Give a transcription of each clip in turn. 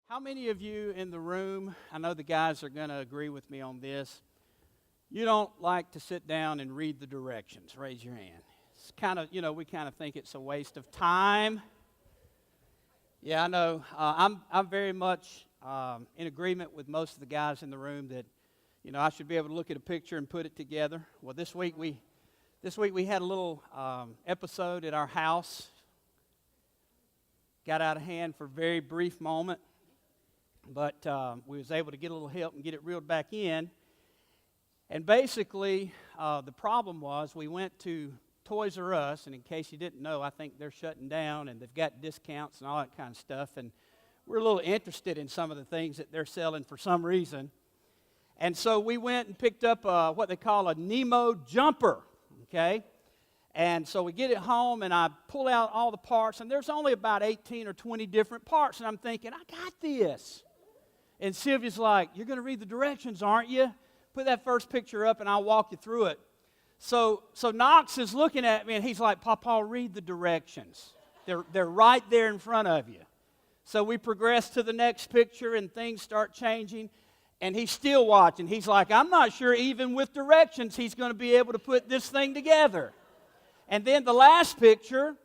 How many of you in the room, I know the guys are going to agree with me on this, you don't like to sit down and read the directions? Raise your hand. It's kind of, we kind of think it's a waste of time. Yeah, I know. I'm very much in agreement with most of the guys in the room that, I should be able to look at a picture and put it together. Well, this week we had a little episode at our house. Got out of hand for a very brief moment. But we was able to get a little help and get it reeled back in. And basically, the problem was we went to Toys R Us, and in case you didn't know, I think they're shutting down, and they've got discounts and all that kind of stuff. And we're a little interested in some of the things that they're selling for some reason. And so we went and picked up what they call a Nemo jumper, okay? And so we get it home, and I pull out all the parts, and there's only about 18 or 20 different parts. And I'm thinking, I got this. And Sylvia's like, you're going to read the directions, aren't you? Put that first picture up, and I'll walk you through it. So Knox is looking at me, and he's like, Papa, read the directions. They're right there in front of you. So we progress to the next picture, and things start changing, and he's still watching. He's like, I'm not sure even with directions he's going to be able to put this thing together. And then the last picture,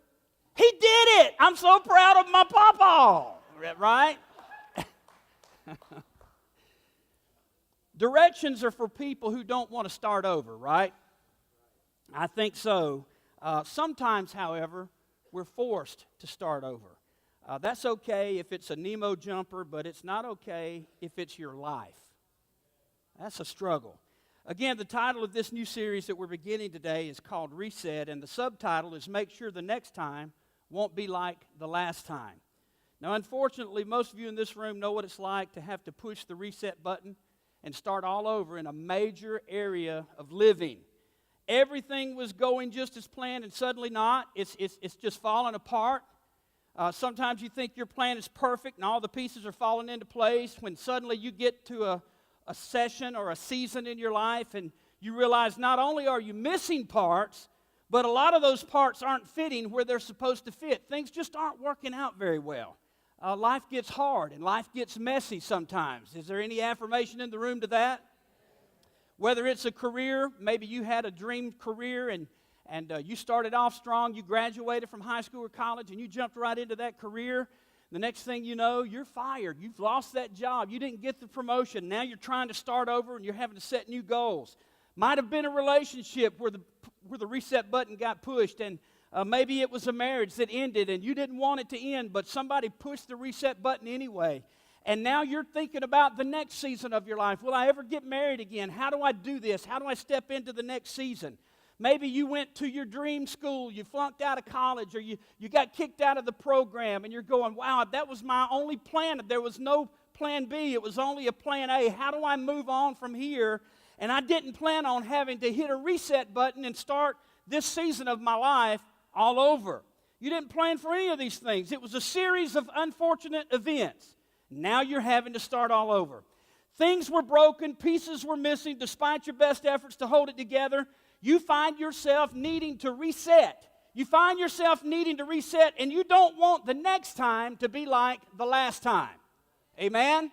he did it! I'm so proud of my Papa, right? Directions are for people who don't want to start over, right? I think so. Sometimes, however, we're forced to start over. That's okay if it's a Nemo jumper, but it's not okay if it's your life. That's a struggle. Again, the title of this new series that we're beginning today is called Reset, and the subtitle is Make Sure the Next Time Won't Be Like the Last Time. Now, unfortunately, most of you in this room know what it's like to have to push the reset button and start all over in a major area of living. Everything was going just as planned, and suddenly not. It's just falling apart. Sometimes you think your plan is perfect, and all the pieces are falling into place when suddenly you get to a session or a season in your life, and you realize not only are you missing parts, but a lot of those parts aren't fitting where they're supposed to fit. Things just aren't working out very well. Life gets hard and life gets messy sometimes. Is there any affirmation in the room to that? Whether it's a career, maybe you had a dream career and you started off strong, you graduated from high school or college and you jumped right into that career. The next thing you know, you're fired. You've lost that job. You didn't get the promotion. Now you're trying to start over and you're having to set new goals. Might have been a relationship where the reset button got pushed, and maybe it was a marriage that ended and you didn't want it to end, but somebody pushed the reset button anyway. And now you're thinking about the next season of your life. Will I ever get married again? How do I do this? How do I step into the next season? Maybe you went to your dream school, you flunked out of college, or you got kicked out of the program, and you're going, wow, that was my only plan. There was no plan B. It was only a plan A. How do I move on from here? And I didn't plan on having to hit a reset button and start this season of my life all over. You didn't plan for any of these things. It was a series of unfortunate events. Now you're having to start all over. Things were broken, pieces were missing, despite your best efforts to hold it together. You find yourself needing to reset. You find yourself needing to reset, and you don't want the next time to be like the last time. Amen?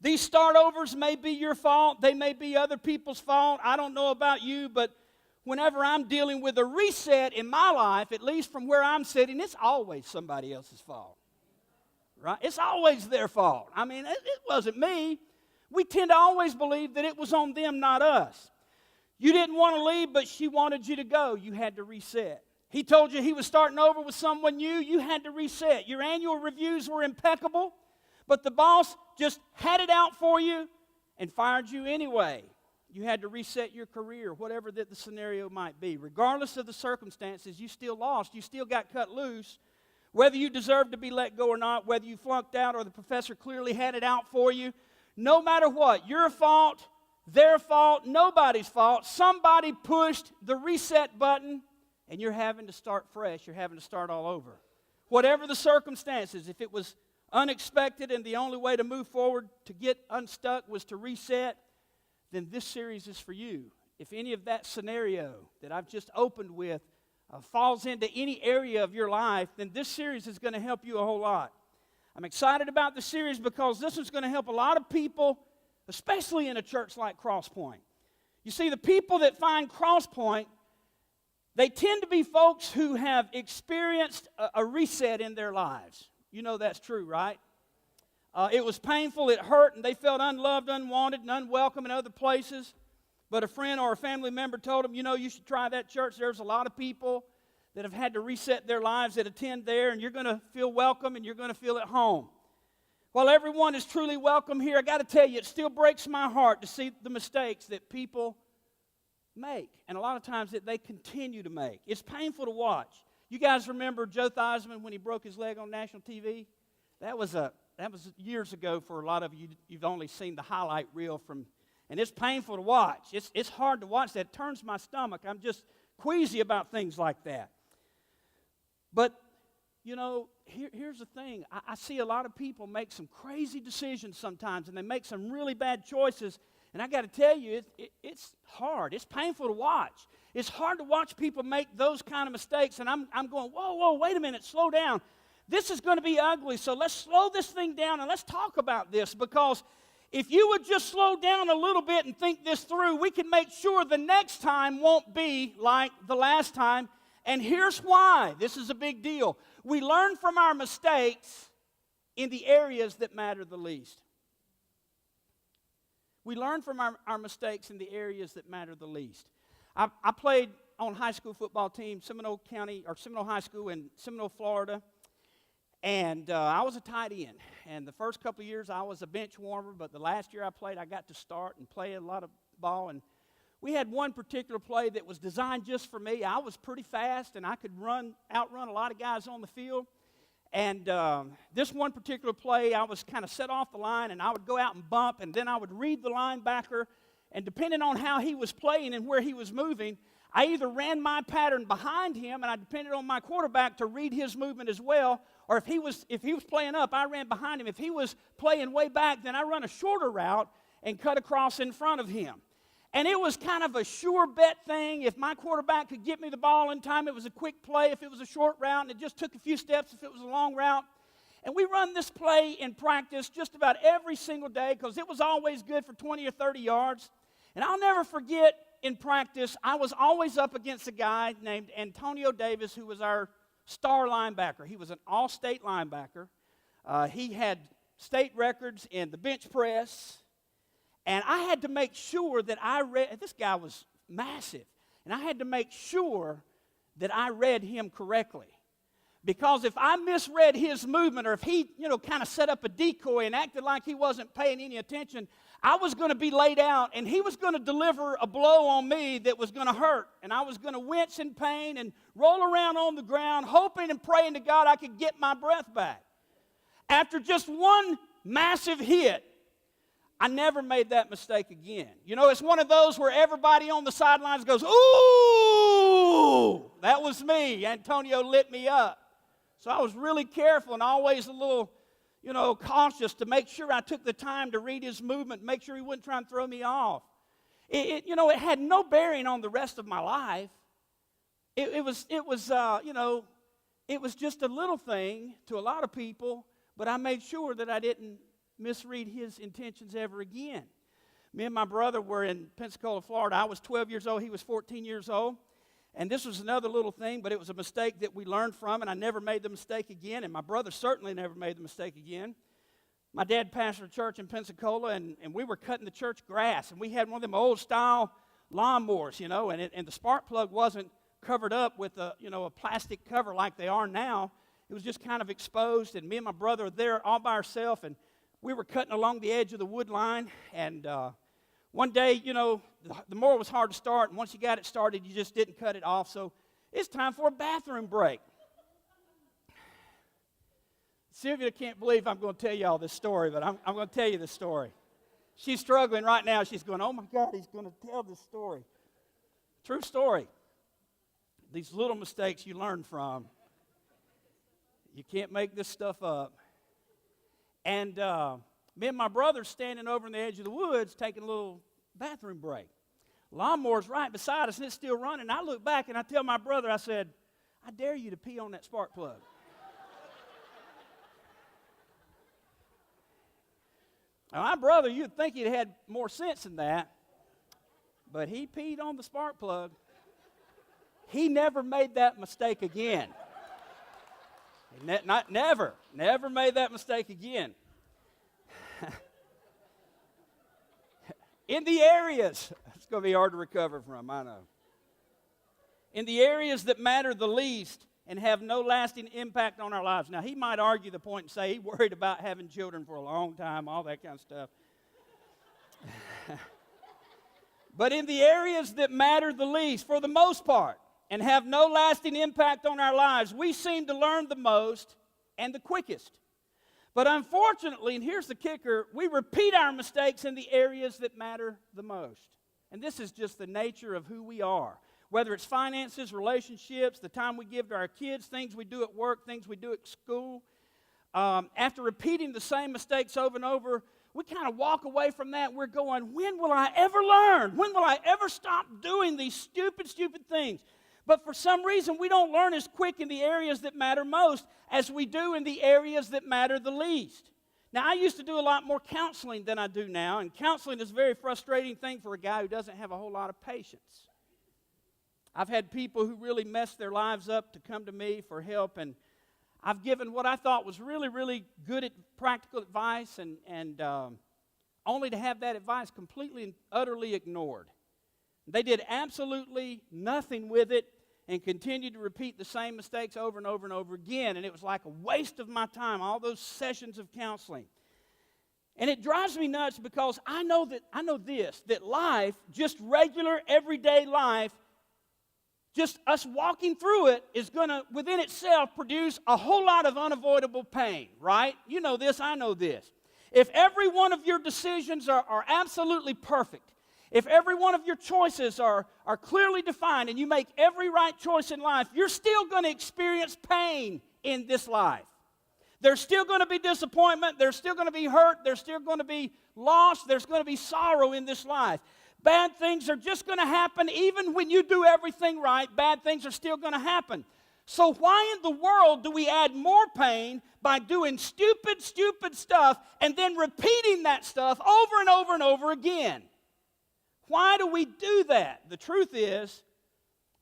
These start overs may be your fault. They may be other people's fault. I don't know about you, but whenever I'm dealing with a reset in my life, at least from where I'm sitting, it's always somebody else's fault. Right? It's always their fault. I mean, it wasn't me. We tend to always believe that it was on them, not us. You didn't want to leave, but she wanted you to go. You had to reset. He told you he was starting over with someone new. You had to reset. Your annual reviews were impeccable, but the boss just had it out for you and fired you anyway. You had to reset your career, whatever the scenario might be. Regardless of the circumstances, you still lost. You still got cut loose. Whether you deserved to be let go or not, whether you flunked out or the professor clearly had it out for you, no matter what, your fault, their fault, nobody's fault, somebody pushed the reset button and you're having to start fresh. You're having to start all over. Whatever the circumstances, if it was unexpected and the only way to move forward to get unstuck was to reset, then this series is for you. If any of that scenario that I've just opened with falls into any area of your life, then this series is going to help you a whole lot. I'm excited about the series because this is going to help a lot of people, especially in a church like Cross Point. You see, the people that find Cross Point, they tend to be folks who have experienced a reset in their lives. You know that's true, right? It was painful, it hurt, and they felt unloved, unwanted, and unwelcome in other places. But a friend or a family member told them, you should try that church. There's a lot of people that have had to reset their lives that attend there, and you're going to feel welcome and you're going to feel at home. While everyone is truly welcome here, I got to tell you, it still breaks my heart to see the mistakes that people make, and a lot of times that they continue to make. It's painful to watch. You guys remember Joe Theismann when he broke his leg on national TV? That was years ago for a lot of you. You've only seen the highlight reel from, and it's painful to watch. It's hard to watch that. It turns my stomach. I'm just queasy about things like that. But, here's the thing. I see a lot of people make some crazy decisions sometimes, and they make some really bad choices. And I got to tell you, it's hard. It's painful to watch. It's hard to watch people make those kind of mistakes. And I'm going, whoa, wait a minute, slow down. This is going to be ugly, so let's slow this thing down and let's talk about this. Because if you would just slow down a little bit and think this through, we can make sure the next time won't be like the last time. And here's why. This is a big deal. We learn from our mistakes in the areas that matter the least. We learn from our mistakes in the areas that matter the least. I played on high school football team, Seminole High School in Seminole, Florida. And I was a tight end. And the first couple of years I was a bench warmer, but the last year I played, I got to start and play a lot of ball. And we had one particular play that was designed just for me. I was pretty fast, and I could outrun a lot of guys on the field. And this one particular play, I was kind of set off the line, and I would go out and bump, and then I would read the linebacker. And depending on how he was playing and where he was moving, I either ran my pattern behind him, and I depended on my quarterback to read his movement as well, or if he was playing up, I ran behind him. If he was playing way back, then I run a shorter route and cut across in front of him. And it was kind of a sure bet thing. If my quarterback could get me the ball in time, it was a quick play. If it was a short route, and it just took a few steps if it was a long route. And we run this play in practice just about every single day because it was always good for 20 or 30 yards. And I'll never forget in practice, I was always up against a guy named Antonio Davis, who was our star linebacker. He was an all-state linebacker. He had state records in the bench press. And I had to make sure that this guy was massive. And I had to make sure that I read him correctly. Because if I misread his movement, or if he, kind of set up a decoy and acted like he wasn't paying any attention, I was going to be laid out, and he was going to deliver a blow on me that was going to hurt. And I was going to wince in pain and roll around on the ground, hoping and praying to God I could get my breath back. After just one massive hit, I never made that mistake again. It's one of those where everybody on the sidelines goes, ooh, that was me. Antonio lit me up. So I was really careful and always a little, cautious to make sure I took the time to read his movement, make sure he wouldn't try and throw me off. It had no bearing on the rest of my life. It was just a little thing to a lot of people, but I made sure that I didn't misread his intentions ever again. Me and my brother were in Pensacola, Florida. I was 12 years old. He was 14 years old. And this was another little thing, but it was a mistake that we learned from, and I never made the mistake again, and my brother certainly never made the mistake again. My dad pastored a church in Pensacola, and we were cutting the church grass, and we had one of them old-style lawnmowers, and the spark plug wasn't covered up with a plastic cover like they are now. It was just kind of exposed, and me and my brother were there all by ourselves, and we were cutting along the edge of the wood line, and one day, the mower was hard to start, and once you got it started, you just didn't cut it off, so it's time for a bathroom break. Sylvia can't believe I'm going to tell you all this story, but I'm going to tell you this story. She's struggling right now. She's going, oh, my God, he's going to tell this story. True story. These little mistakes you learn from. You can't make this stuff up. And me and my brother standing over on the edge of the woods taking a little bathroom break. Lawnmower's right beside us, and it's still running. I look back, and I tell my brother, I said, I dare you to pee on that spark plug. Now, my brother, you'd think he'd had more sense than that, but he peed on the spark plug. He never made that mistake again. Never made that mistake again. In the areas, it's going to be hard to recover from, I know. In the areas that matter the least and have no lasting impact on our lives. Now, he might argue the point and say he worried about having children for a long time, all that kind of stuff. But in the areas that matter the least, for the most part, and have no lasting impact on our lives, we seem to learn the most and the quickest. But unfortunately, and here's the kicker, we repeat our mistakes in the areas that matter the most. And this is just the nature of who we are. Whether it's finances, relationships, the time we give to our kids, things we do at work, things we do at school. After repeating the same mistakes over and over, we kind of walk away from that. We're going, when will I ever learn? When will I ever stop doing these stupid things? But for some reason, we don't learn as quick in the areas that matter most as we do in the areas that matter the least. Now, I used to do a lot more counseling than I do now, and counseling is a very frustrating thing for a guy who doesn't have a whole lot of patience. I've had people who really messed their lives up to come to me for help, and I've given what I thought was really good practical advice, and only to have that advice completely and utterly ignored. They did absolutely nothing with it and continued to repeat the same mistakes over and over and over again, and it was like a waste of my time, all those sessions of counseling. And it drives me nuts because I know that life, just regular everyday life, just us walking through it is going to, within itself, produce a whole lot of unavoidable pain, right? You know this, I know this. If every one of your decisions are absolutely perfect, if every one of your choices are clearly defined and you make every right choice in life, you're still going to experience pain in this life. There's still going to be disappointment, there's still going to be hurt, there's still going to be loss, there's going to be sorrow in this life. Bad things are just going to happen. Even when you do everything right, bad things are still going to happen. So why in the world do we add more pain by doing stupid stuff and then repeating that stuff over and over and over again? Why do we do that? The truth is,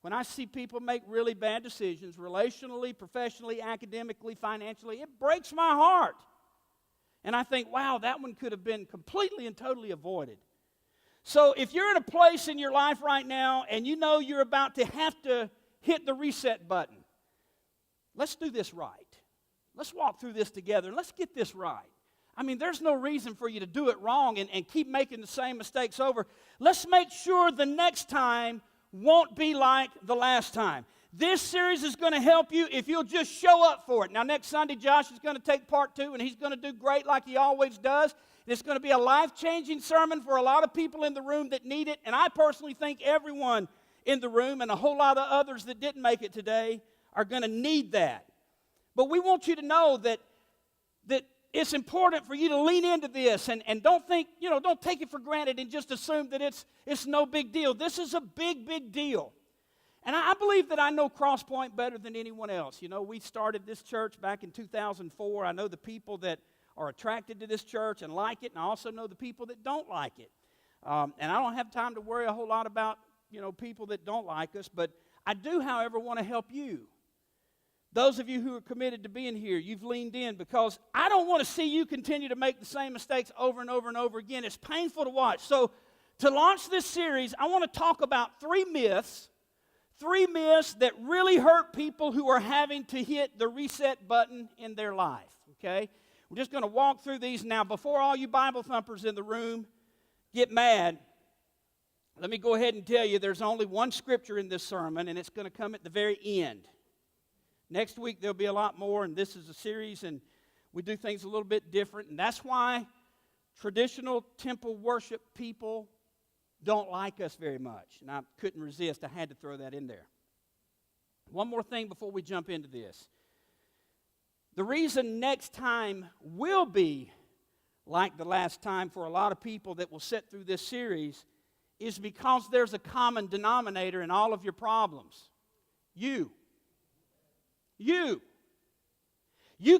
when I see people make really bad decisions, relationally, professionally, academically, financially, it breaks my heart. And I think, wow, that one could have been completely and totally avoided. So if you're in a place in your life right now and you know you're about to have to hit the reset button, let's do this right. Let's walk through this together and let's get this right. I mean, there's no reason for you to do it wrong and keep making the same mistakes over. Let's make sure the next time won't be like the last time. This series is going to help you if you'll just show up for it. Now, next Sunday, Josh is going to take part 2, and he's going to do great like he always does. It's going to be a life-changing sermon for a lot of people in the room that need it, and I personally think everyone in the room and a whole lot of others that didn't make it today are going to need that. But we want you to know that it's important for you to lean into this and don't think, don't take it for granted and just assume that it's no big deal. This is a big deal. And I believe that I know Cross Point better than anyone else. We started this church back in 2004. I know the people that are attracted to this church and like it, and I also know the people that don't like it. And I don't have time to worry a whole lot about, people that don't like us, but I do, however, want to help you. Those of you who are committed to being here, you've leaned in because I don't want to see you continue to make the same mistakes over and over and over again. It's painful to watch. So to launch this series, I want to talk about 3 myths that really hurt people who are having to hit the reset button in their life, okay? We're just going to walk through these now. Before all you Bible thumpers in the room get mad, let me go ahead and tell you there's only one scripture in this sermon, and it's going to come at the very end. Next week there'll be a lot more, and this is a series, and we do things a little bit different, and that's why traditional temple worship people don't like us very much, and I couldn't resist. I had to throw that in there. One more thing before we jump into this. The reason next time will be like the last time for a lot of people that will sit through this series is because there's a common denominator in all of your problems. You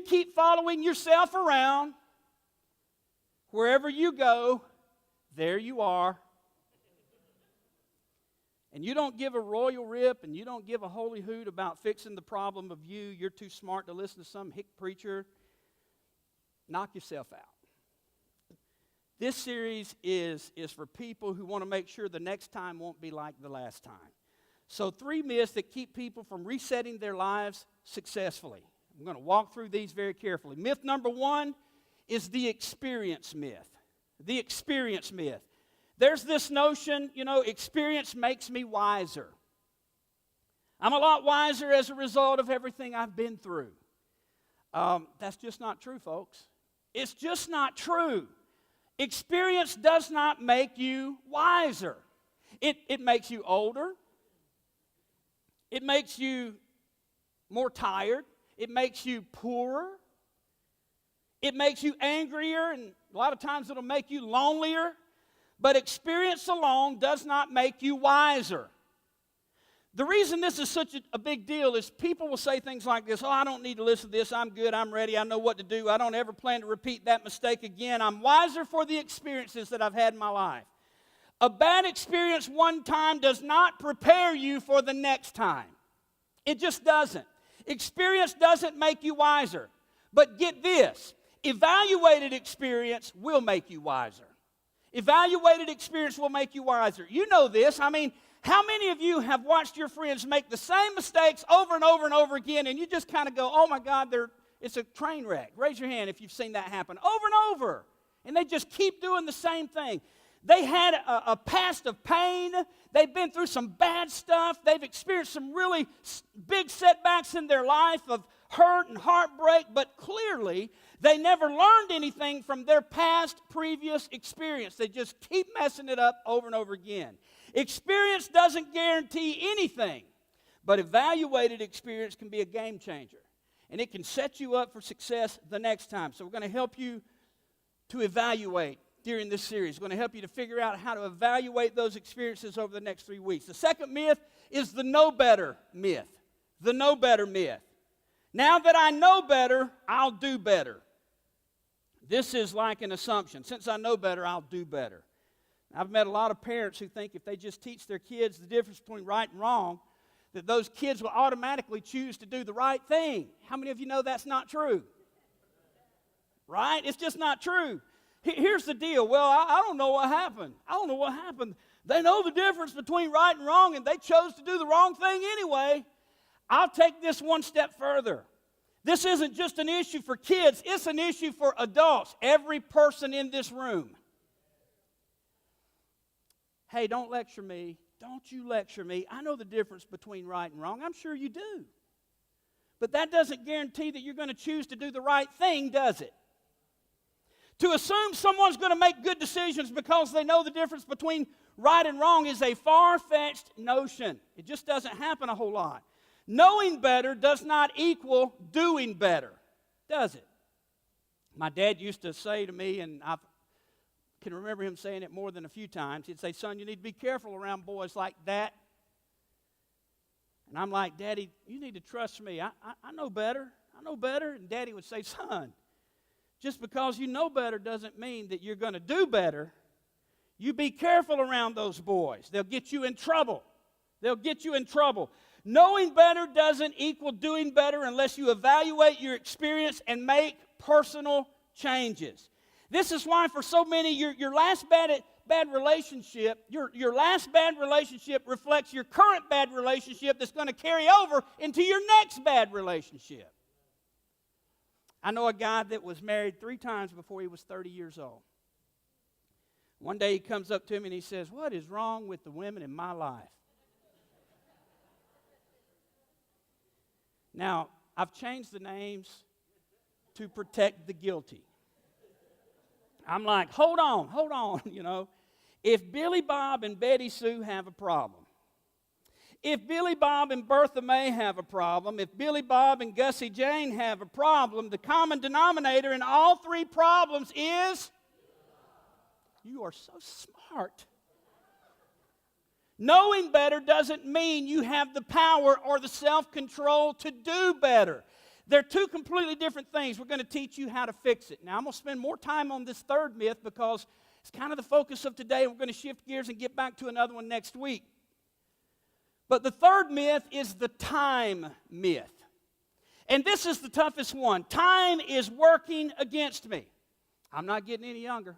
keep following yourself around, Wherever you go, there you are. And you don't give a royal rip and you don't give a holy hoot about fixing the problem of you. You're too smart to listen to some hick preacher. Knock yourself out. This series is for people who want to make sure the next time won't be like the last time. So 3 myths that keep people from resetting their lives successfully. I'm going to walk through these very carefully. Myth number 1 is the experience myth. The experience myth. There's this notion, experience makes me wiser. I'm a lot wiser as a result of everything I've been through. That's just not true, folks. It's just not true. Experience does not make you wiser. It makes you older. It makes you more tired. It makes you poorer. It makes you angrier, and a lot of times it'll make you lonelier. But experience alone does not make you wiser. The reason this is such a big deal is people will say things like this, I don't need to listen to this, I'm good, I'm ready, I know what to do, I don't ever plan to repeat that mistake again. I'm wiser for the experiences that I've had in my life. A bad experience one time does not prepare you for the next time. It just doesn't. Experience doesn't make you wiser. But get this, evaluated experience will make you wiser. Evaluated experience will make you wiser. You know this. I mean, how many of you have watched your friends make the same mistakes over and over and over again, and you just kind of go, oh my God, it's a train wreck. Raise your hand if you've seen that happen over and over. And they just keep doing the same thing. They had a past of pain. They've been through some bad stuff. They've experienced some really big setbacks in their life of hurt and heartbreak, but clearly they never learned anything from their past previous experience. They just keep messing it up over and over again. Experience doesn't guarantee anything, but evaluated experience can be a game changer, and it can set you up for success the next time. So we're going to help you to evaluate during this series. We're going to help you to figure out how to evaluate those experiences over the next 3 weeks. The second myth is the know better myth. The know better myth. Now that I know better, I'll do better. This is like an assumption. Since I know better, I'll do better. I've met a lot of parents who think if they just teach their kids the difference between right and wrong, that those kids will automatically choose to do the right thing. How many of you know that's not true? Right? It's just not true. Here's the deal. Well, I don't know what happened. I don't know what happened. They know the difference between right and wrong, and they chose to do the wrong thing anyway. I'll take this one step further. This isn't just an issue for kids. It's an issue for adults. Every person in this room. Hey, don't lecture me. Don't you lecture me. I know the difference between right and wrong. I'm sure you do. But that doesn't guarantee that you're going to choose to do the right thing, does it? To assume someone's going to make good decisions because they know the difference between right and wrong is a far-fetched notion. It just doesn't happen a whole lot. Knowing better does not equal doing better, does it? My dad used to say to me, and I can remember him saying it more than a few times, he'd say, son, you need to be careful around boys like that. And I'm like, Daddy, you need to trust me. I know better. I know better. And Daddy would say, son, just because you know better doesn't mean that you're going to do better. You be careful around those boys. They'll get you in trouble. They'll get you in trouble. Knowing better doesn't equal doing better unless you evaluate your experience and make personal changes. This is why for so many, your last bad relationship, your last bad relationship reflects your current bad relationship that's going to carry over into your next bad relationship. I know a guy that was married 3 times before he was 30 years old. One day he comes up to me and he says, what is wrong with the women in my life? Now, I've changed the names to protect the guilty. I'm like, hold on, If Billy Bob and Betty Sue have a problem, if Billy Bob and Bertha May have a problem, if Billy Bob and Gussie Jane have a problem, the common denominator in all 3 problems is, you are so smart. Knowing better doesn't mean you have the power or the self-control to do better. They're two completely different things. We're going to teach you how to fix it. Now, I'm going to spend more time on this third myth because it's kind of the focus of today. We're going to shift gears and get back to another one next week. But the third myth is the time myth. And this is the toughest one. Time is working against me. I'm not getting any younger.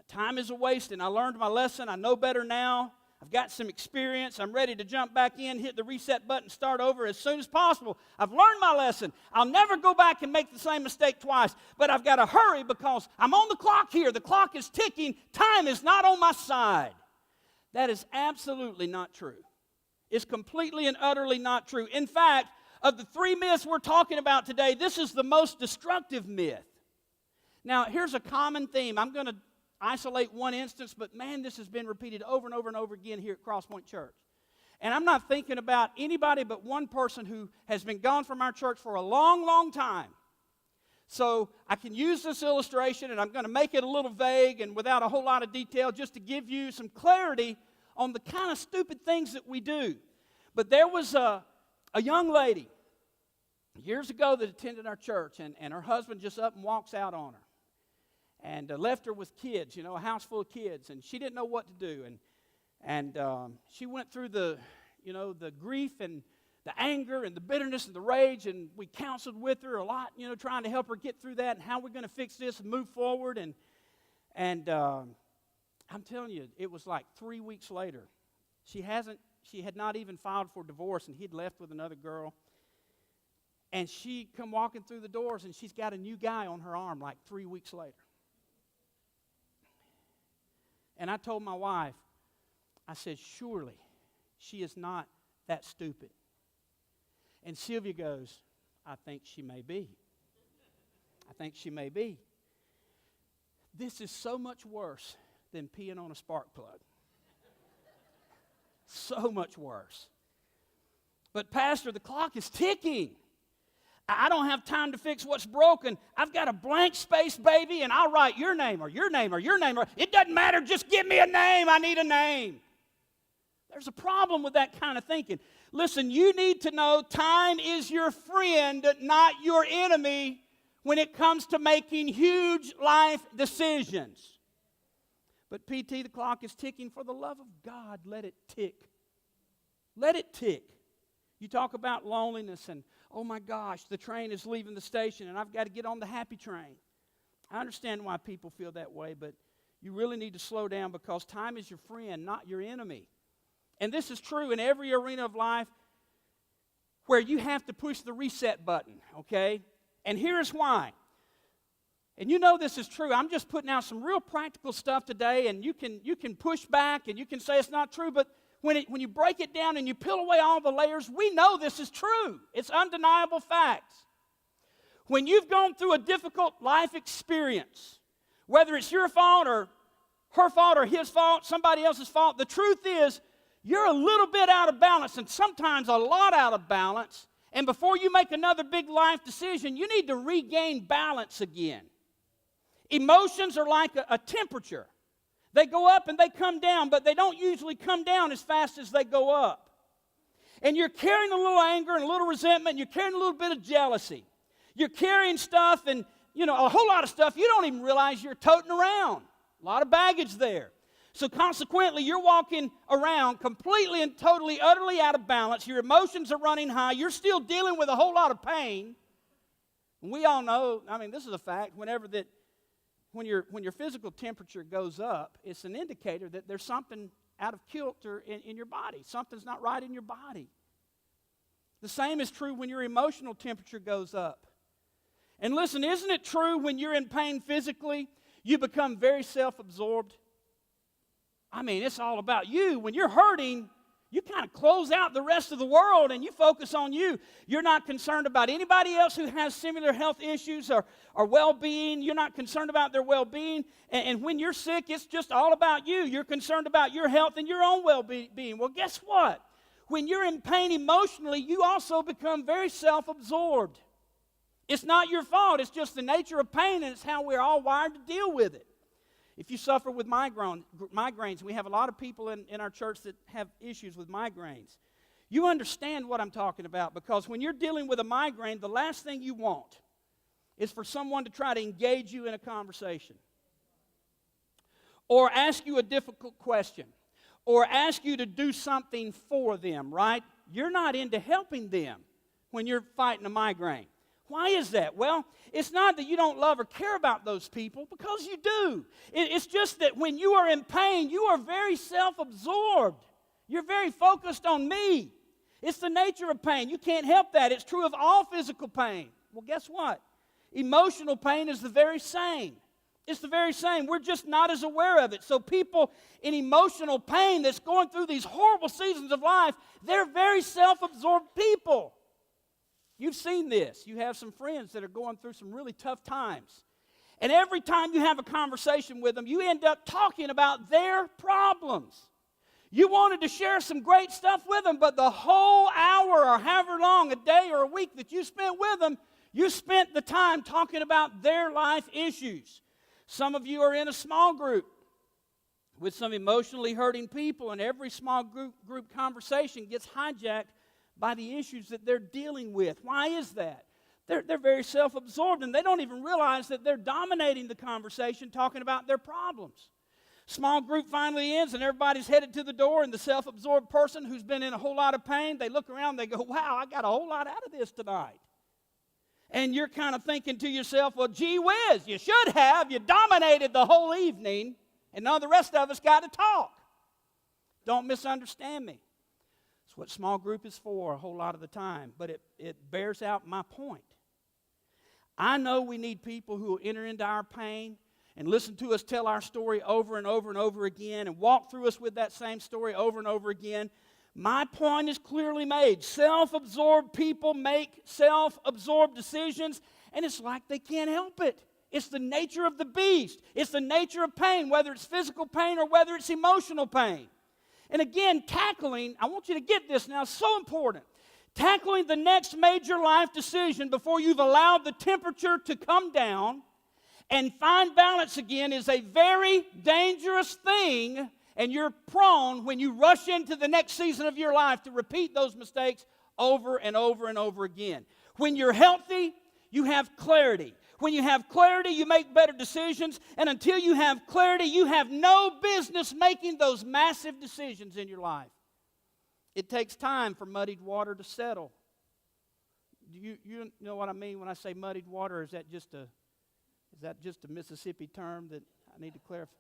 Time is a waste, and I learned my lesson. I know better now. I've got some experience. I'm ready to jump back in, hit the reset button, start over as soon as possible. I've learned my lesson. I'll never go back and make the same mistake twice, but I've got to hurry because I'm on the clock here. The clock is ticking. Time is not on my side. That is absolutely not true. It's completely and utterly not true. In fact, of the three myths we're talking about today, this is the most destructive myth. Now, here's a common theme. I'm going to isolate one instance, but man, this has been repeated over and over and over again here at Crosspoint Church. And I'm not thinking about anybody but one person who has been gone from our church for a long, long time. So I can use this illustration, and I'm going to make it a little vague and without a whole lot of detail just to give you some clarity on the kind of stupid things that we do. But there was a young lady years ago that attended our church, and her husband just up and walks out on her. And left her with kids, a house full of kids, and she didn't know what to do. And she went through the grief and the anger and the bitterness and the rage, and we counseled with her a lot, trying to help her get through that and how we're going to fix this and move forward. And I'm telling you, it was like 3 weeks later. She had not even filed for divorce, and he'd left with another girl. And she come walking through the doors, and she's got a new guy on her arm like 3 weeks later. And I told my wife, I said, surely she is not that stupid. And Sylvia goes, I think she may be. I think she may be. This is so much worse than peeing on a spark plug. So much worse. But Pastor, the clock is ticking. I don't have time to fix what's broken. I've got a blank space, baby, and I'll write your name or your name or your name. It doesn't matter. Just give me a name. I need a name. There's a problem with that kind of thinking. Listen, you need to know time is your friend, not your enemy, when it comes to making huge life decisions. But PT, the clock is ticking. For the love of God, let it tick. Let it tick. You talk about loneliness and, oh my gosh, the train is leaving the station and I've got to get on the happy train. I understand why people feel that way, but you really need to slow down because time is your friend, not your enemy. And this is true in every arena of life where you have to push the reset button, okay? And here's why. And you know this is true. I'm just putting out some real practical stuff today, and you can push back and you can say it's not true, but when you break it down and you peel away all the layers, we know this is true. It's undeniable facts. When you've gone through a difficult life experience, whether it's your fault or her fault or his fault, somebody else's fault, the truth is you're a little bit out of balance and sometimes a lot out of balance. And before you make another big life decision, you need to regain balance again. Emotions are like a temperature. They go up and they come down, but they don't usually come down as fast as they go up. And you're carrying a little anger and a little resentment, and you're carrying a little bit of jealousy. You're carrying stuff and, a whole lot of stuff you don't even realize you're toting around. A lot of baggage there. So consequently, you're walking around completely and totally, utterly out of balance. Your emotions are running high. You're still dealing with a whole lot of pain. And we all know, this is a fact, when your physical temperature goes up, it's an indicator that there's something out of kilter in your body. Something's not right in your body. The same is true when your emotional temperature goes up. And listen, isn't it true when you're in pain physically, you become very self-absorbed? It's all about you. When you're hurting, you kind of close out the rest of the world and you focus on you. You're not concerned about anybody else who has similar health issues or well-being. You're not concerned about their well-being. And when you're sick, it's just all about you. You're concerned about your health and your own well-being. Well, guess what? When you're in pain emotionally, you also become very self-absorbed. It's not your fault. It's just the nature of pain, and it's how we're all wired to deal with it. If you suffer with migraines, we have a lot of people in our church that have issues with migraines. You understand what I'm talking about, because when you're dealing with a migraine, the last thing you want is for someone to try to engage you in a conversation or ask you a difficult question or ask you to do something for them, right? You're not into helping them when you're fighting a migraine. Why is that? Well, it's not that you don't love or care about those people, because you do. It's just that when you are in pain, you are very self-absorbed. You're very focused on me. It's the nature of pain. You can't help that. It's true of all physical pain. Well, guess what? Emotional pain is the very same. It's the very same. We're just not as aware of it. So people in emotional pain that's going through these horrible seasons of life, they're very self-absorbed people. You've seen this. You have some friends that are going through some really tough times. And every time you have a conversation with them, you end up talking about their problems. You wanted to share some great stuff with them, but the whole hour or however long, a day or a week that you spent with them, you spent the time talking about their life issues. Some of you are in a small group with some emotionally hurting people, and every small group conversation gets hijacked by the issues that they're dealing with. Why is that? They're very self-absorbed, and they don't even realize that they're dominating the conversation talking about their problems. Small group finally ends, and everybody's headed to the door, and the self-absorbed person who's been in a whole lot of pain, they look around, they go, wow, I got a whole lot out of this tonight. And you're kind of thinking to yourself, well, gee whiz, you should have. You dominated the whole evening, and none of the rest of us got to talk. Don't misunderstand me. It's what small group is for a whole lot of the time, but it bears out my point. I know we need people who will enter into our pain and listen to us tell our story over and over and over again and walk through us with that same story over and over again. My point is clearly made. Self-absorbed people make self-absorbed decisions, and it's like they can't help it. It's the nature of the beast. It's the nature of pain, whether it's physical pain or whether it's emotional pain. And again, tackling, I want you to get this now, it's so important. Tackling the next major life decision before you've allowed the temperature to come down and find balance again is a very dangerous thing, and you're prone, when you rush into the next season of your life, to repeat those mistakes over and over and over again. When you're healthy, you have clarity. When you have clarity, you make better decisions. And until you have clarity, you have no business making those massive decisions in your life. It takes time for muddied water to settle. You know what I mean when I say muddied water? Is that just a Mississippi term that I need to clarify?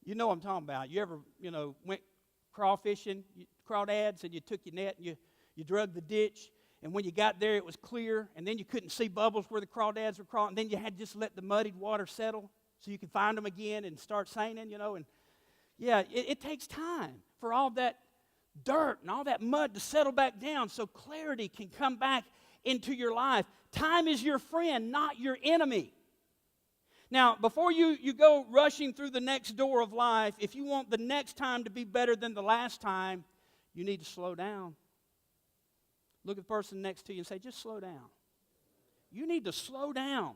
You know what I'm talking about. You ever, went crawfishing, crawdads, and you took your net and you drug the ditch, and when you got there it was clear, and then you couldn't see bubbles where the crawdads were crawling, and then you had to just let the muddied water settle so you could find them again and start seining, and yeah, it takes time for all that dirt and all that mud to settle back down so clarity can come back into your life. Time is your friend, not your enemy. Now, before you go rushing through the next door of life, if you want the next time to be better than the last time, you need to slow down. Look at the person next to you and say, just slow down. You need to slow down.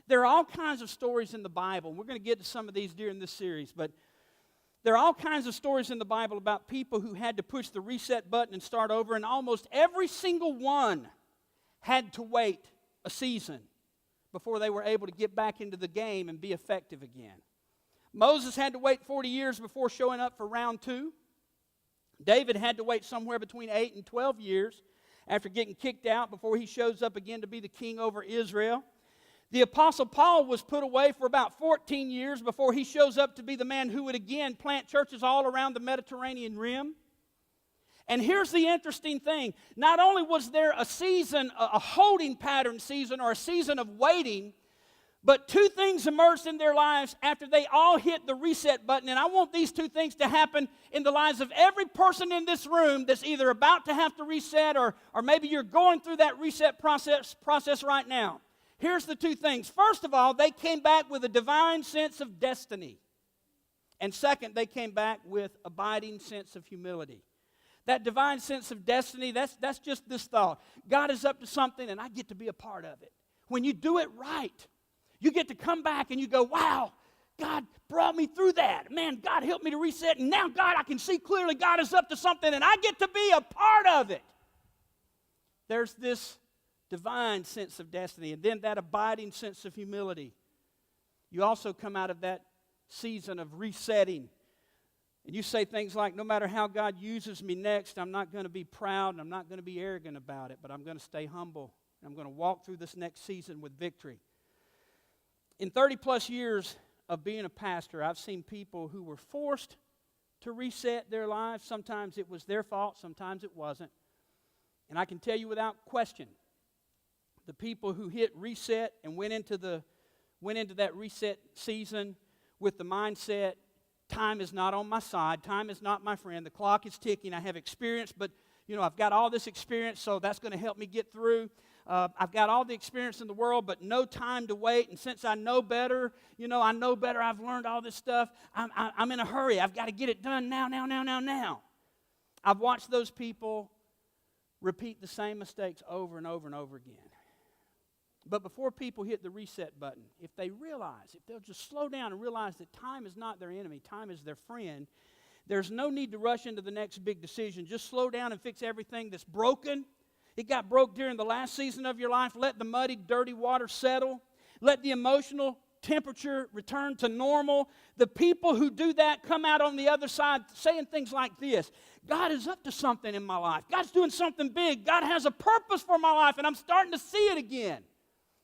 There are all kinds of stories in the Bible. We're going to get to some of these during this series, but there are all kinds of stories in the Bible about people who had to push the reset button and start over, and almost every single one had to wait a season before they were able to get back into the game and be effective again. Moses had to wait 40 years before showing up for round 2. David had to wait somewhere between 8 and 12 years after getting kicked out before he shows up again to be the king over Israel. The Apostle Paul was put away for about 14 years before he shows up to be the man who would again plant churches all around the Mediterranean rim. And here's the interesting thing. Not only was there a season, a holding pattern season or a season of waiting, but two things emerged in their lives after they all hit the reset button. And I want these two things to happen in the lives of every person in this room that's either about to have to reset or maybe you're going through that reset process right now. Here's the two things. First of all, they came back with a divine sense of destiny. And second, they came back with abiding sense of humility. That divine sense of destiny, that's just this thought. God is up to something and I get to be a part of it. When you do it right, you get to come back and you go, wow, God brought brought me through that. Man, God helped me to reset, and now, God, I can see clearly God is up to something, and I get to be a part of it. There's this divine sense of destiny, and then that abiding sense of humility. You also come out of that season of resetting, and you say things like, no matter how God uses me next, I'm not going to be proud, and I'm not going to be arrogant about it, but I'm going to stay humble, and I'm going to walk through this next season with victory. In 30-plus years of being a pastor, I've seen people who were forced to reset their lives. Sometimes it was their fault, sometimes it wasn't. And I can tell you without question, the people who hit reset and went into that reset season with the mindset, time is not on my side, time is not my friend, the clock is ticking, I have experience, but I've got all this experience, so that's going to help me get through. I've got all the experience in the world, but no time to wait, and since I know better, I know better, I've learned all this stuff, I'm in a hurry, I've got to get it done now. I've watched those people repeat the same mistakes over and over and over again. But before people hit the reset button, if they'll just slow down and realize that time is not their enemy, time is their friend, there's no need to rush into the next big decision. Just slow down and fix everything that's broken. It got broke during the last season of your life. Let the muddy, dirty water settle. Let the emotional temperature return to normal. The people who do that come out on the other side saying things like this: God is up to something in my life. God's doing something big. God has a purpose for my life, and I'm starting to see it again.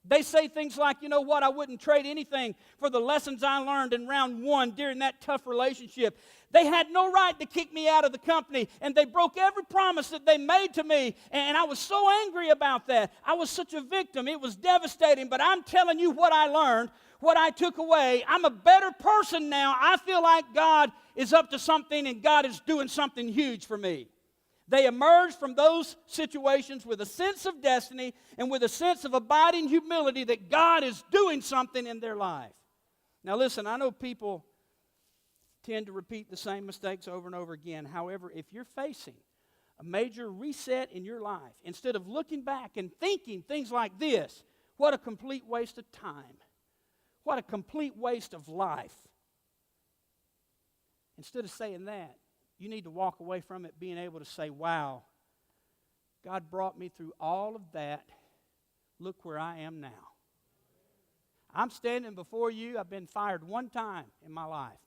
They say things like, you know what, I wouldn't trade anything for the lessons I learned in round one during that tough relationship. They had no right to kick me out of the company, and they broke every promise that they made to me, and I was so angry about that. I was such a victim. It was devastating, but I'm telling you what I learned, what I took away. I'm a better person now. I feel like God is up to something, and God is doing something huge for me. They emerged from those situations with a sense of destiny and with a sense of abiding humility that God is doing something in their life. Now listen, I know people tend to repeat the same mistakes over and over again. However, if you're facing a major reset in your life, instead of looking back and thinking things like this, what a complete waste of time. What a complete waste of life. Instead of saying that, you need to walk away from it being able to say, wow, God brought me through all of that. Look where I am now. I'm standing before you. I've been fired one time in my life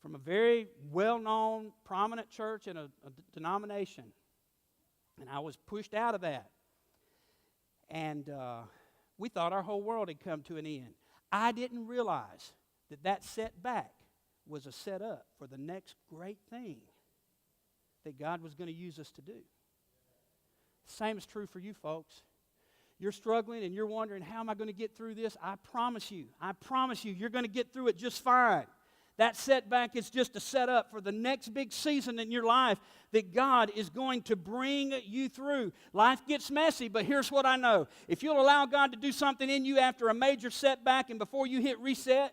from a very well-known, prominent church in a denomination. And I was pushed out of that. And we thought our whole world had come to an end. I didn't realize that setback was a setup for the next great thing that God was going to use us to do. Same is true for you folks. You're struggling and you're wondering, how am I going to get through this? I promise you, you're going to get through it just fine. That setback is just a setup for the next big season in your life that God is going to bring you through. Life gets messy, but here's what I know. If you'll allow God to do something in you after a major setback and before you hit reset,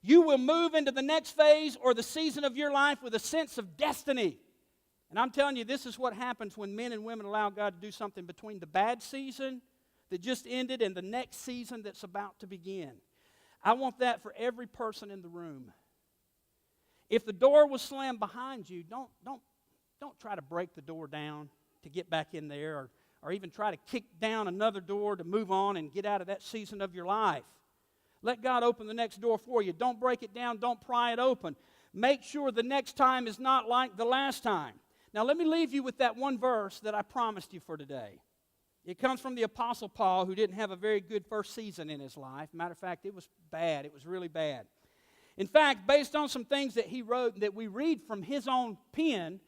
you will move into the next phase or the season of your life with a sense of destiny. And I'm telling you, this is what happens when men and women allow God to do something between the bad season that just ended and the next season that's about to begin. I want that for every person in the room. If the door was slammed behind you, don't try to break the door down to get back in there, or even try to kick down another door to move on and get out of that season of your life. Let God open the next door for you. Don't break it down. Don't pry it open. Make sure the next time is not like the last time. Now, let me leave you with that one verse that I promised you for today. It comes from the Apostle Paul, who didn't have a very good first season in his life. Matter of fact, it was bad. It was really bad. In fact, based on some things that he wrote that we read from his own pen,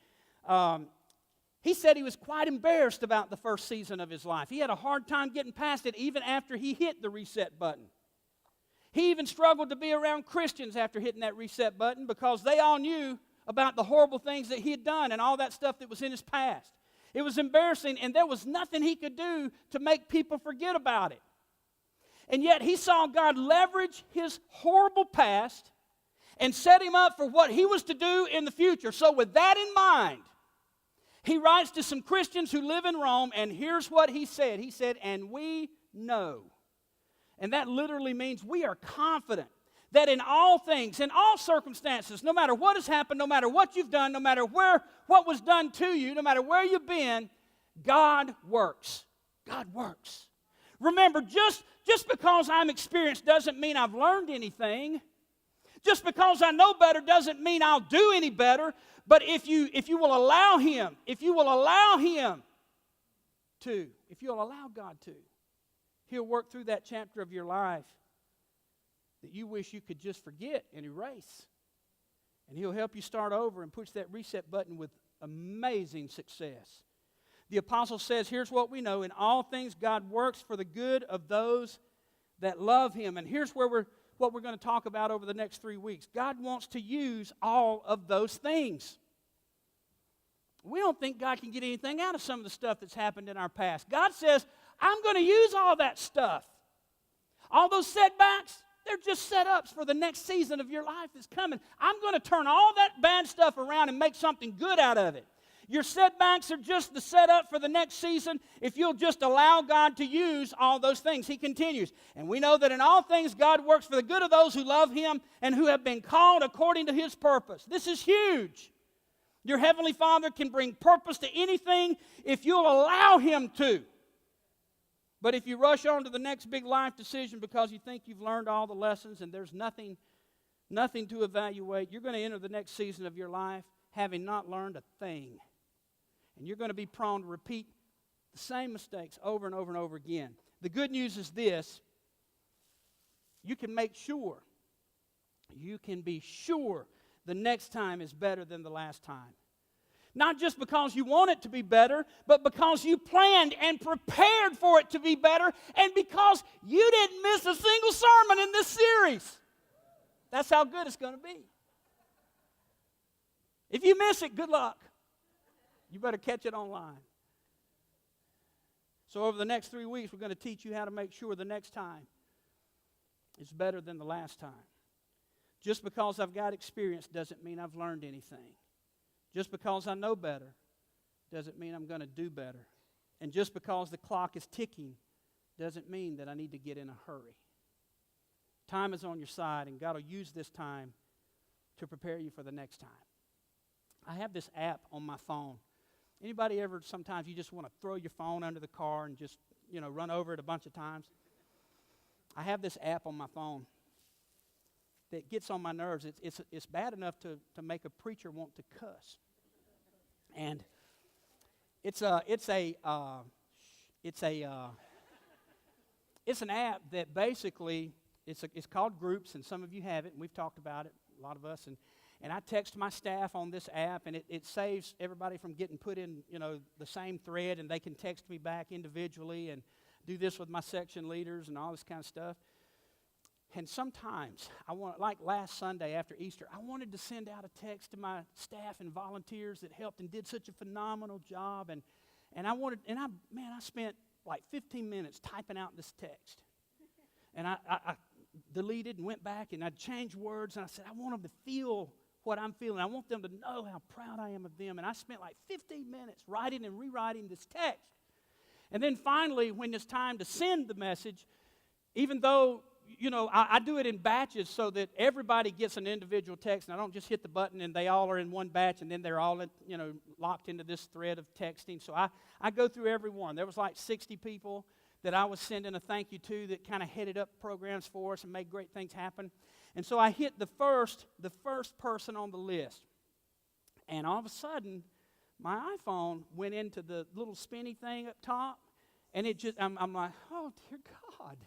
he said he was quite embarrassed about the first season of his life. He had a hard time getting past it even after he hit the reset button. He even struggled to be around Christians after hitting that reset button because they all knew about the horrible things that he had done and all that stuff that was in his past. It was embarrassing, and there was nothing he could do to make people forget about it. And yet he saw God leverage his horrible past and set him up for what he was to do in the future. So with that in mind, he writes to some Christians who live in Rome, and here's what he said. He said, and we know. And that literally means we are confident that in all things, in all circumstances, no matter what has happened, no matter what you've done, no matter what was done to you, no matter where you've been, God works. God works. Remember, just because I'm experienced doesn't mean I've learned anything. Just because I know better doesn't mean I'll do any better. But if you will allow Him, if you'll allow God to, He'll work through that chapter of your life that you wish you could just forget and erase. And He'll help you start over and push that reset button with amazing success. The apostle says, here's what we know. In all things, God works for the good of those that love Him. And here's what we're going to talk about over the next 3 weeks. God wants to use all of those things. We don't think God can get anything out of some of the stuff that's happened in our past. God says, I'm going to use all that stuff. All those setbacks, they're just setups for the next season of your life that's coming. I'm going to turn all that bad stuff around and make something good out of it. Your setbacks are just the setup for the next season if you'll just allow God to use all those things. He continues, and we know that in all things God works for the good of those who love Him and who have been called according to His purpose. This is huge. Your Heavenly Father can bring purpose to anything if you'll allow Him to. But if you rush on to the next big life decision because you think you've learned all the lessons and there's nothing to evaluate, you're going to enter the next season of your life having not learned a thing. And you're going to be prone to repeat the same mistakes over and over and over again. The good news is this: you can be sure the next time is better than the last time. Not just because you want it to be better, but because you planned and prepared for it to be better, and because you didn't miss a single sermon in this series. That's how good it's going to be. If you miss it, good luck. You better catch it online. So over the next 3 weeks, we're going to teach you how to make sure the next time is better than the last time. Just because I've got experience doesn't mean I've learned anything. Just because I know better doesn't mean I'm going to do better. And just because the clock is ticking doesn't mean that I need to get in a hurry. Time is on your side, and God will use this time to prepare you for the next time. I have this app on my phone. Anybody ever, sometimes you just want to throw your phone under the car and just, run over it a bunch of times? I have this app on my phone that gets on my nerves. It's bad enough to make a preacher want to cuss. And it's an app that basically it's called Groups, and some of you have it, and we've talked about it, a lot of us, and I text my staff on this app, and it saves everybody from getting put in, the same thread, and they can text me back individually and do this with my section leaders and all this kind of stuff. And sometimes, like last Sunday after Easter, I wanted to send out a text to my staff and volunteers that helped and did such a phenomenal job. And I spent like 15 minutes typing out this text. And I deleted and went back and I changed words. And I said, I want them to feel what I'm feeling. I want them to know how proud I am of them. And I spent like 15 minutes writing and rewriting this text. And then finally, when it's time to send the message, even though I do it in batches so that everybody gets an individual text, and I don't just hit the button and they all are in one batch and then they're all locked into this thread of texting. So I go through every one. There was like 60 people that I was sending a thank you to that kind of headed up programs for us and made great things happen. And so I hit the first person on the list. And all of a sudden, my iPhone went into the little spinny thing up top, and I'm like, oh dear God.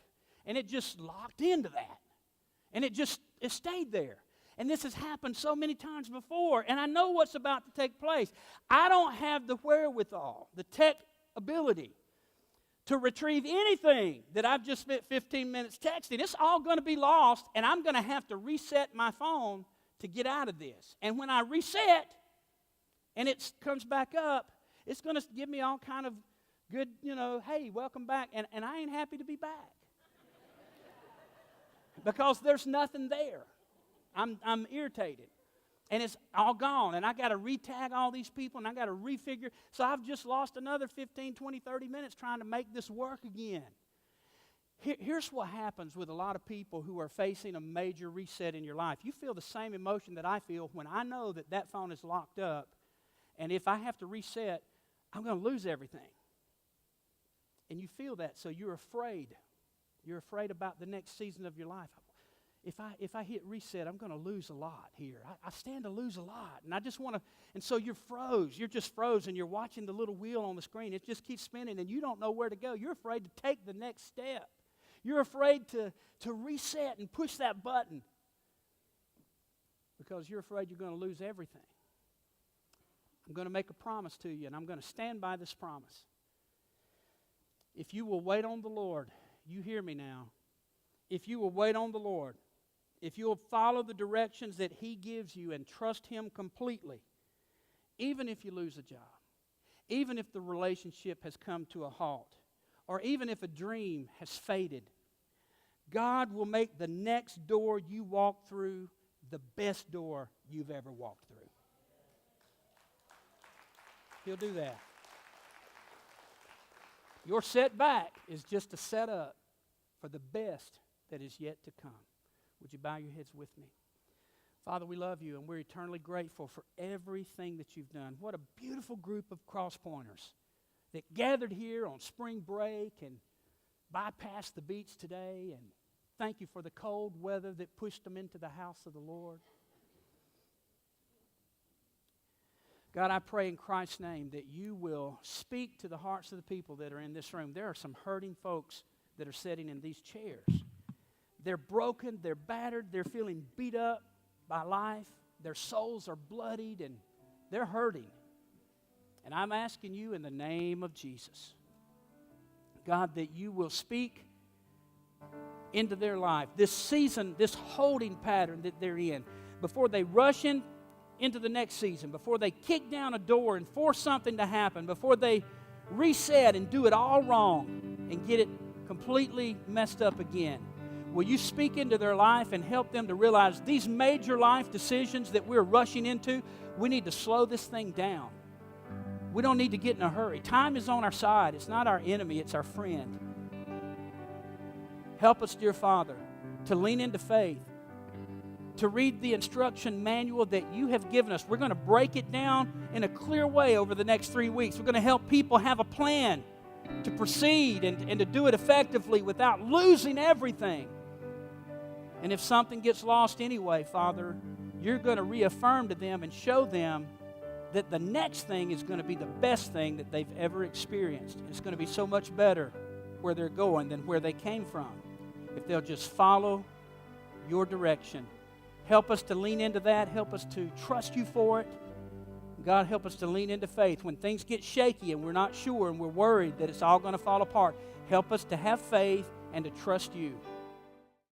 And it just locked into that. And it stayed there. And this has happened so many times before. And I know what's about to take place. I don't have the wherewithal, the tech ability, to retrieve anything that I've just spent 15 minutes texting. It's all going to be lost, and I'm going to have to reset my phone to get out of this. And when I reset, and it comes back up, it's going to give me all kind of good, hey, welcome back. And I ain't happy to be back. Because there's nothing there. I'm irritated. And it's all gone. And I got to re-tag all these people, and I got to refigure. So I've just lost another 15, 20, 30 minutes trying to make this work again. Here's what happens with a lot of people who are facing a major reset in your life. You feel the same emotion that I feel when I know that that phone is locked up, and if I have to reset, I'm going to lose everything. And you feel that, so you're afraid. You're afraid about the next season of your life. If I hit reset, I'm going to lose a lot here. I stand to lose a lot, and I just want to. And so you're froze. You're just froze, and you're watching the little wheel on the screen. It just keeps spinning, and you don't know where to go. You're afraid to take the next step. You're afraid to reset and push that button because you're afraid you're going to lose everything. I'm going to make a promise to you, and I'm going to stand by this promise. If you will wait on the Lord, you hear me now. If you will wait on the Lord, if you will follow the directions that He gives you and trust Him completely, even if you lose a job, even if the relationship has come to a halt, or even if a dream has faded, God will make the next door you walk through the best door you've ever walked through. He'll do that. Your setback is just a setup for the best that is yet to come. Would you bow your heads with me? Father, we love you, and we're eternally grateful for everything that you've done. What a beautiful group of cross-pointers that gathered here on spring break and bypassed the beach today. And thank you for the cold weather that pushed them into the house of the Lord. God, I pray in Christ's name that you will speak to the hearts of the people that are in this room. There are some hurting folks that are sitting in these chairs. They're broken, they're battered, they're feeling beat up by life. Their souls are bloodied and they're hurting. And I'm asking you in the name of Jesus, God, that you will speak into their life, this season, this holding pattern that they're in, before they rush into the next season, before they kick down a door and force something to happen, before they reset and do it all wrong and get it completely messed up again. Will you speak into their life and help them to realize these major life decisions that we're rushing into, we need to slow this thing down. We don't need to get in a hurry. Time is on our side. It's not our enemy, it's our friend. Help us, dear Father, to lean into faith, to read the instruction manual that you have given us. We're going to break it down in a clear way over the next 3 weeks. We're going to help people have a plan to proceed and to do it effectively without losing everything. And if something gets lost anyway, Father, you're going to reaffirm to them and show them that the next thing is going to be the best thing that they've ever experienced. It's going to be so much better where they're going than where they came from, if they'll just follow your direction. Help us to lean into that. Help us to trust you for it. God, help us to lean into faith. When things get shaky and we're not sure and we're worried that it's all going to fall apart, help us to have faith and to trust you.